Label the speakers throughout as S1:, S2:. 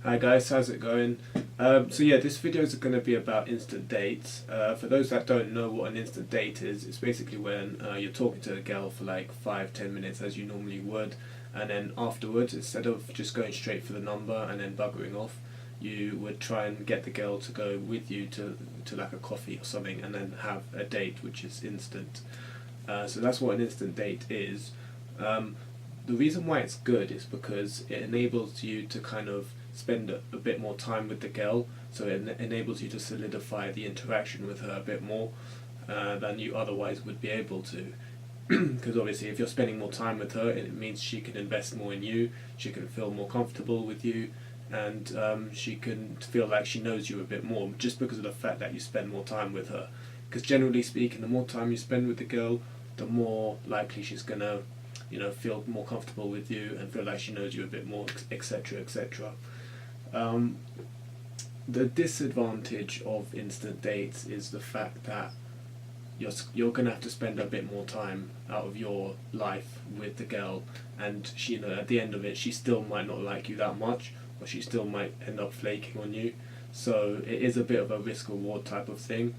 S1: Hi guys, how's it going? So yeah, this video is going to be about instant dates. For those that don't know what an instant date is, it's basically when you're talking to a girl for like 5-10 minutes as you normally would, and then afterwards, instead of just going straight for the number and then buggering off, you would try and get the girl to go with you to like a coffee or something, and then have a date which is instant. So that's what an instant date is. The reason why it's good is because it enables you to kind of spend a bit more time with the girl, so it enables you to solidify the interaction with her a bit more than you otherwise would be able to. Because obviously if you're spending more time with her, it means she can invest more in you, she can feel more comfortable with you, and she can feel like she knows you a bit more just because of the fact that you spend more time with her. Because generally speaking, the more time you spend with the girl, the more likely she's gonna feel more comfortable with you and feel like she knows you a bit more, etc., etc. The disadvantage of instant dates is the fact that you're gonna have to spend a bit more time out of your life with the girl, and she, at the end of it, she still might not like you that much, or she still might end up flaking on you. So it is a bit of a risk reward type of thing,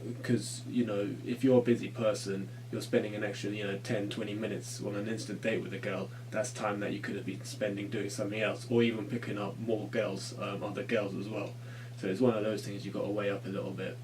S1: because if you're a busy person, you're spending an extra 10-20 minutes on an instant date with a girl. That's time that you could have been spending doing something else, or even picking up more girls, other girls as well. So it's one of those things you've got to weigh up a little bit.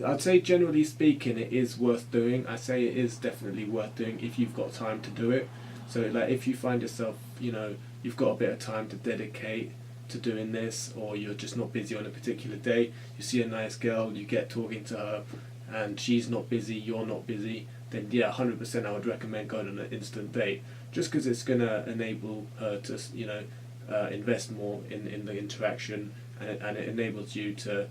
S1: I'd say generally speaking it is worth doing. I say it is definitely worth doing if you've got time to do it. So like if you find yourself you've got a bit of time to dedicate to doing this, or you're just not busy on a particular day, you see a nice girl, you get talking to her, and she's not busy, you're not busy, then yeah, 100% I would recommend going on an instant date, just because it's going to enable her to invest more in the interaction, and it enables you to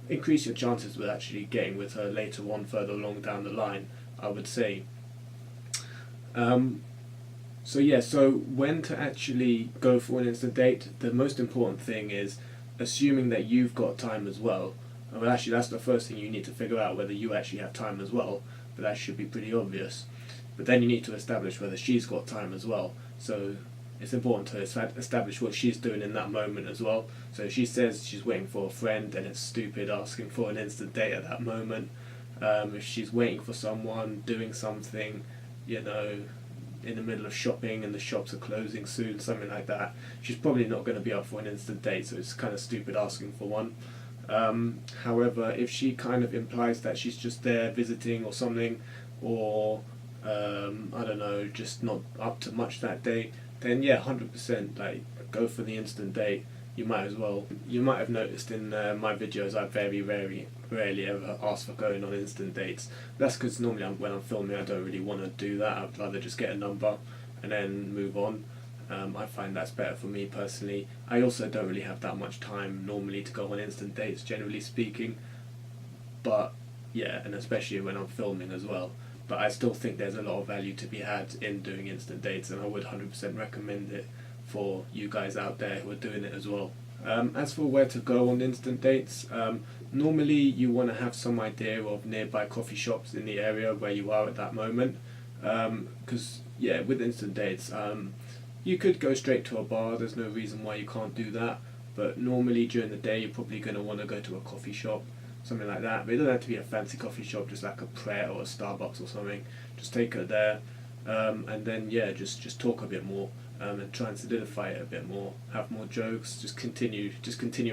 S1: increase your chances with actually getting with her later on, further along down the line, I would say. So when to actually go for an instant date, the most important thing is assuming that you've got time as well. Well, actually that's the first thing you need to figure out, whether you actually have time as well, but that should be pretty obvious. But then you need to establish whether she's got time as well. So it's important to establish what she's doing in that moment as well. So if she says she's waiting for a friend, then it's stupid asking for an instant date at that moment. If she's waiting for someone, doing something, in the middle of shopping and the shops are closing soon, something like that, she's probably not going to be up for an instant date, so it's kind of stupid asking for one. However, if she kind of implies that she's just there visiting or something, or I don't know, just not up to much that day, then yeah, 100% like go for the instant date. You might as well. You might have noticed in my videos I very rarely ever ask for going on instant dates. That's because normally when I'm filming I don't really want to do that. I'd rather just get a number and then move on. I find that's better for me personally. I also don't really have that much time normally to go on instant dates, generally speaking. But yeah, and especially when I'm filming as well. But I still think there's a lot of value to be had in doing instant dates, and I would 100% recommend it for you guys out there who are doing it as well. As for where to go on instant dates, normally you want to have some idea of nearby coffee shops in the area where you are at that moment, because yeah, with instant dates, you could go straight to a bar, there's no reason why you can't do that, but normally during the day you're probably going to want to go to a coffee shop, something like that. But it doesn't have to be a fancy coffee shop, just like a Pret or a Starbucks or something. Just take her there, and then yeah, just talk a bit more, and try and solidify it a bit more. Have more jokes. Just continue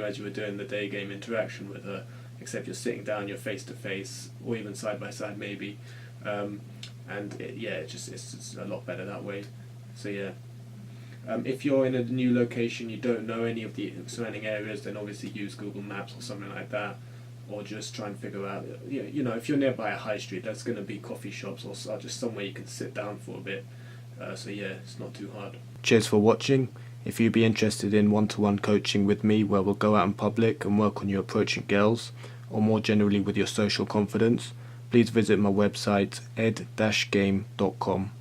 S1: as you were doing the day game interaction with her, except you're sitting down, you're face to face, or even side by side maybe, and it's a lot better that way. So yeah. If you're in a new location, you don't know any of the surrounding areas, then obviously use Google Maps or something like that, or just try and figure out, if you're nearby a high street, that's going to be coffee shops or just somewhere you can sit down for a bit. So yeah, it's not too hard. Cheers for watching. If you'd be interested in one-to-one coaching with me, where we'll go out in public and work on you approaching girls, or more generally with your social confidence, please visit my website ed-game.com.